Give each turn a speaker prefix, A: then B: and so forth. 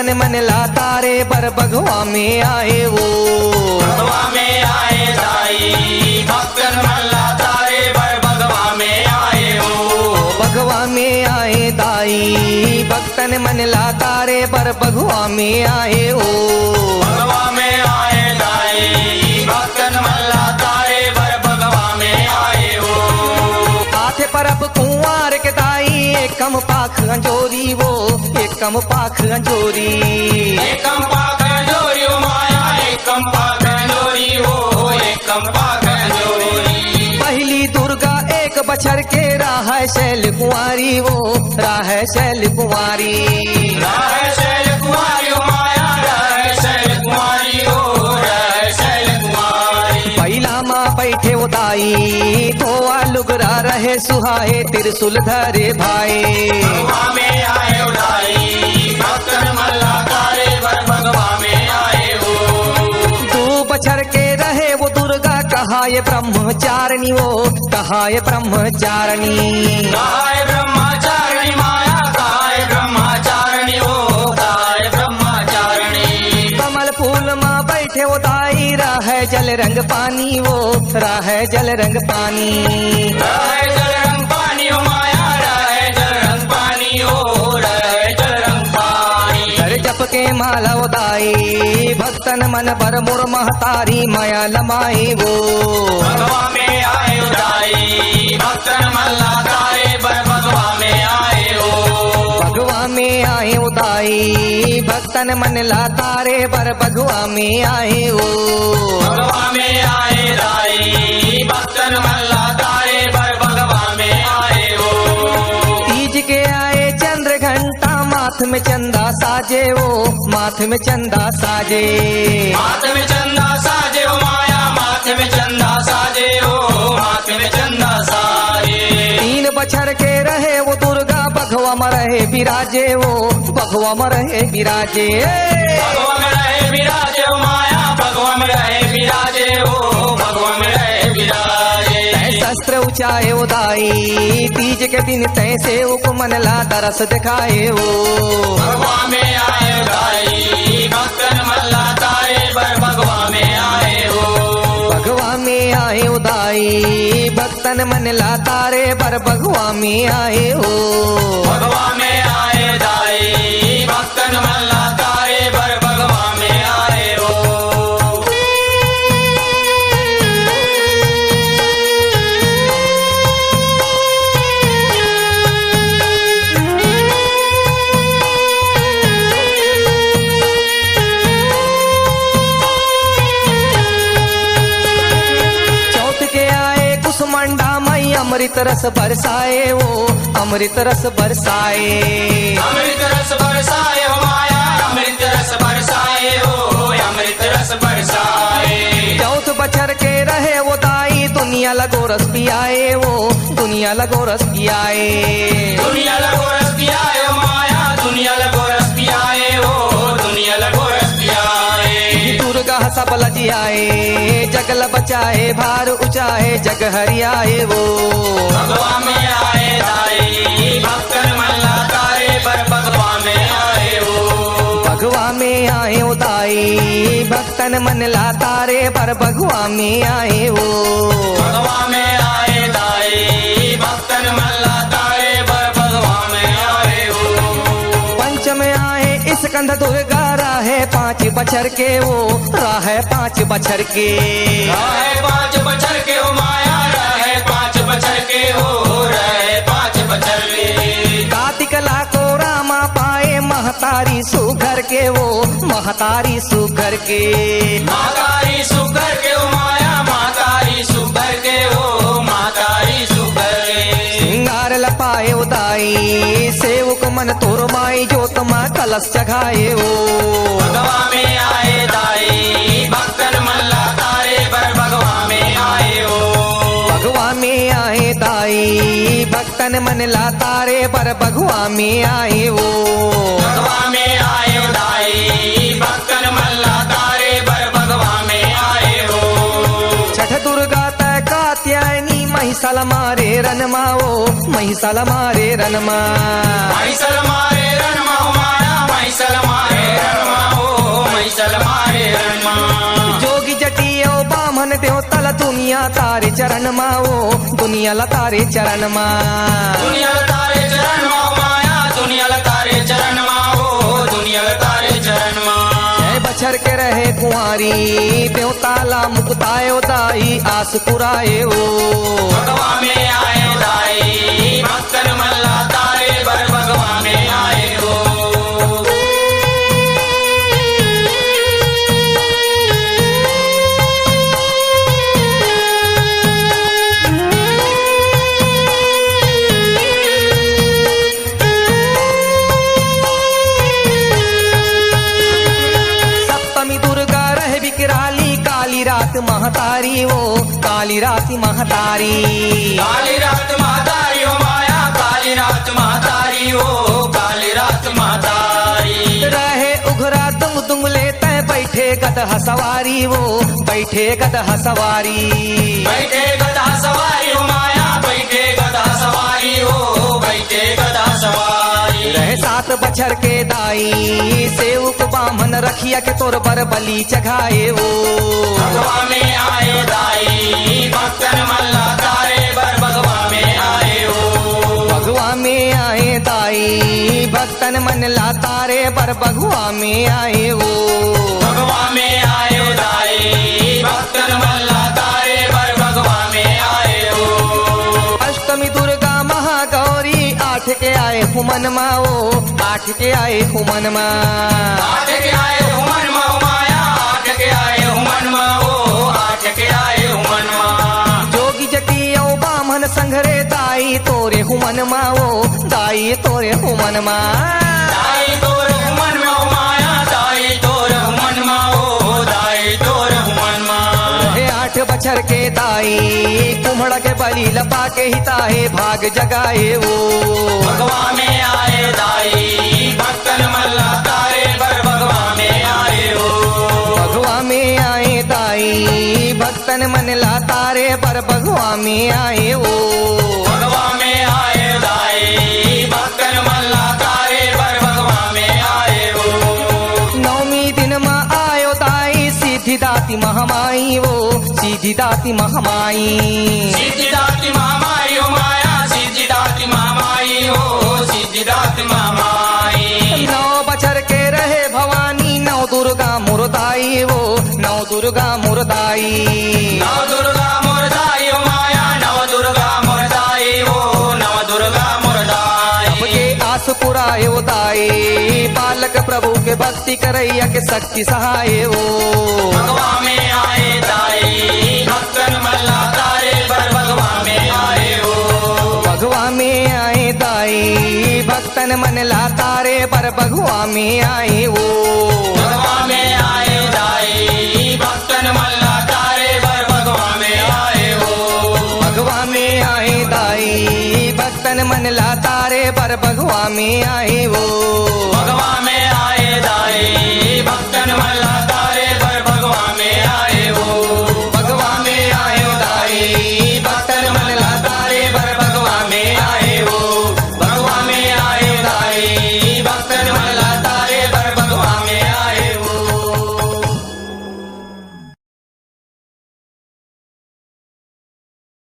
A: भक्तन मन लाता रे बर बगवा में आए वो।
B: बगवा में आए दाई भक्तन मन लाता रे बर बगवा में आए हो।
A: बगवा में आए दाई भक्तन मन लाता रे बर बगवा में आए हो।
B: बगवा में आए दाई भक्तन मन लाता रे बर बगवा में आए हो।
A: आथे परब कुंवार के दाई एकम पाख अंजोरी वो, एकम पाख अंजोरी।
B: एकम पाख अंजोरी हो माया एकम पाख अंजोरी हो, एकम पाख अंजोरी।
A: पहली दुर्गा एक बछर के राह शैल कुंवारी वो, राह शैल कुंवारी।
B: राह शैल कुंवारी हो माया राह शैल कुंवारी हो, राह शैल कुंवारी।
A: पहला माँ बैठे उदाई धोआ लुगरा रहे सुहाए त्रिशूल धरे भाई।
B: बगवा में आए उड़ाई भक्तन मन लाता रे बर बगवा में आए हो।
A: दो बछर के रहे वो दुर्गा कहा ये ब्रह्मचारिणी वो, कहा ये ब्रह्मचारिणी।
B: काय ब्रह्मचारिणी माया काय ब्रह्मचारिणी हो, काय ब्रह्मचारिणी।
A: कमल फूल माँ बैठे वो दाई राह जल रंग पानी वो, राह जल रंग पानी।
B: राह जल रंग पानी हो माया राह जल रंग पानी हो, राह जल रंग पानी।
A: कर जप के माला उदाई भक्तन मन पर मुर महतारी माया लमाई वो।
B: बगवा में आए उड़ाई भक्तन मन लाता रे बर बगवा में आए हो।
A: बगवा में आए उदाई भक्तन मन लाता रे बर बगवा में आए हो।
B: बगवा में आए दाई भक्तन मन लाता रे बर बगवा में आए हो।
A: तीज के आए चंद्र घंटा माथ में चंदा साजे वो, माथ में चंदा साजे।
B: माथ में चंदा साजे हो माया माथ में चंदा साजे हो, माथ में चंदा साजे।
A: तीन बछर के रहे वो दुर्गा बगवा में रहे विराजे वो, बगवा में रहे विराजे।
B: भगवा में रहे विराजे हो माया भगवा में रहे विराजे हो, भगवा में रहे विराजे।
A: तै शस्त्र उचाए उदाई तीज के दिन तैसे उपमन ला दरस दिखाए वो।
B: बगवा में आए दाई भक्तन मन लाता रे बर बगवा में आए हो।
A: बगवा में आए उदाई भक्तन मन लाता रे बर बगवा में आए हो।
B: बगवा में आए दाई भक्तन मन लाता रे बर बगवा में आए हो।
A: चौथ के आए कुसमंडा मई अमृत रस बरसाए वो, अमृत रस बरसाए।
B: अमृत रस बरसाए हो माया अमृत रस बरसाए हो, अमृत रस बरसाए।
A: चौथ बछर के रहे वो दाई दुनिया लगो रस पियाए वो, दुनिया लगो रस पियाए।
B: दुनिया लगो रस पियाए हो माया दुनिया लगो रस पियाए हो, दुनिया लगो रस पियाए।
A: दुर्गा सब लजियाए जगल बचाए भार उचाए जग हरियाए वो।
B: बगवा में आए दाई भक्तन मन लाता रे बर बगवा में आए हो।
A: बगवा में आए उदाई भक्तन मन लाता रे बर बगवा में आए हो।
B: बगवा में आए दाई भक्तन मन लाता रे बर बगवा में आए हो।
A: पंचम आए स्कंद दुर्गा राहे 5 बछर के वो, राहे 5 बछर के।
B: रहे 5 बछर के हो माया रहे 5 बछर के हो, रहे 5 बछर के।
A: कार्तिक ला को रामा पाए महतारी सुघर के वो, महतारी सुघर के।
B: मातारी सुगर के हो माया मातारी सुगर के हो, मातारी सुगर के।
A: सिंगार लपाए उदाई सेवक मन तोर माई जोत माँ कलश जगाए वो।
B: बगवा में आए दाई भक्तन मन लाता रे बर बगवा में आए हो।
A: बगवा में आए दाई भक्तन मन लाता रे बर बगवा में आए वो।
B: बगवा में आए दाई भक्तन मन लाता रे बर बगवा में आए हो।
A: छठ दुर्गा तय कात्यायनी महिषाल मारे रनमा वो, महिषाल मारे रनमा।
B: महिषल मारे रण माया महिषल मारे
A: दुनिया तारे चरण मा वो दुनिया ला तारे चरण मा
B: दुनिया तारे चरण मा माया दुनिया तारे चरण मा ओ दुनिया तारे चरण मा
A: जय बछर के रहे कुंवारी त्यों ताला मुक्तायो दाई आस पुराए ओ
B: भगवा में आए दाई भक्तन मल्ला तारे बर भगवा में आए हो
A: काली रात महतारी वो काली रात महतारी
B: काली रात महतारी हो माया काली रात महतारी हो काली रात महतारी
A: रहे उघरा दुंग दुंग लेते बैठे गदहा सवारी वो बैठे गदहा सवारी
B: बैठे गधा सवारी हो माया बैठे गधा सवारी हो बैठे गधा सवारी
A: रहे 7 बछर के दाई सेवक बामन रखिया के तोर बर बलि चघाए वो
B: भगवा में आए दाई भक्तन मल्ला तारे बर भगवा में आए हो
A: भगवा में आए दाई भक्तन मन ला तारे बर भगवा में आए वो
B: भगवा में आए दाई भक्तन मल्ला तारे बर भगवा में आए हो
A: अष्टमी दुर्गा महागौरी 8 के आए हुमन माओ 8 के आए हुमन मा
B: 8 के आए हुमन मा माया 8 के आए हुमन मा ओ 8 के आए हुमन मा
A: जोगी जटियो बामन संघरे दाई तोरे हुमन माओ दाई तोरे हुमन मा
B: दाई तोर हुमन मा माया दाई तोर हुमन मा ओ दाई तोर हुमन मा
A: 8 बछर के दाई कुम्हड़ा के बलि लपा के हिताए भाग जगाए वो
B: भगवा में आए दाई भक्तन मल्ला तारे बर भगवा में आए हो
A: भगवा में आए दाई भक्तन मन ला तारे पर भगवा में आए वो
B: भगवा में आए दाई भक्तन मल्ला तारे बर भगवा में आए हो
A: नवमी दिन मा आयो दाई सीधी दाती महामाई वो सीधी दाती महामाई
B: सिद्धिदाती महामाई हो माया सिद्धिदाती महामाई हो सिद्धिदाती महामाई
A: 9 बछर के रहे भवानी 9 दुर्गा मुरदाई वो 9 दुर्गा मुरदाई
B: नव दुर्गा मुरदाई हो माया नव दुर्गा मुरदाई हो नव दुर्गा मुरदाई
A: सबके आस पुराए वो दाई बालक प्रभु के भक्ति करैया के शक्ति सहाय वो
B: भगवा में आए दाई भक्तन मल्ला तारे बर भगवा में आए हो
A: भगवा में आए दाई भक्तन मन ला तारे पर भगवा में आए वो
B: भगवा में आए दाई भक्तन मल्ला तारे बर भगवा में आए हो
A: भगवा में आए दाई भक्तन मन ला तारे पर भगवा में आए वो